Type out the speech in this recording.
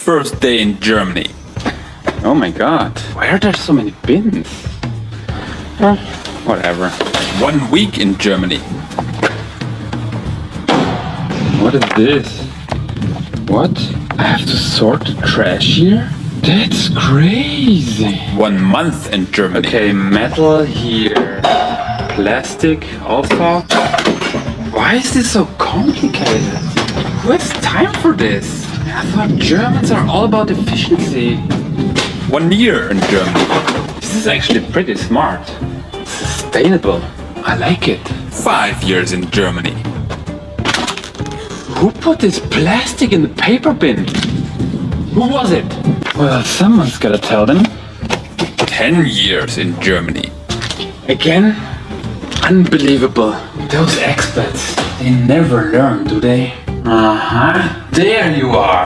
first day in Germany? Oh my god, why are there so many bins? Whatever. 1 week in Germany. What is this? What? I have to sort the trash here? That's crazy. 1 month in Germany. Okay, metal here. Plastic also. Why is this so complicated? Who has time for this? I thought Germans are all about efficiency. 1 year in Germany. This is actually pretty smart. Sustainable. I like it. 5 years in Germany. Who put this plastic in the paper bin? Who was it? Well, someone's gotta tell them. 10 years in Germany. Again? Unbelievable. Those expats, they never learn, do they? There you are.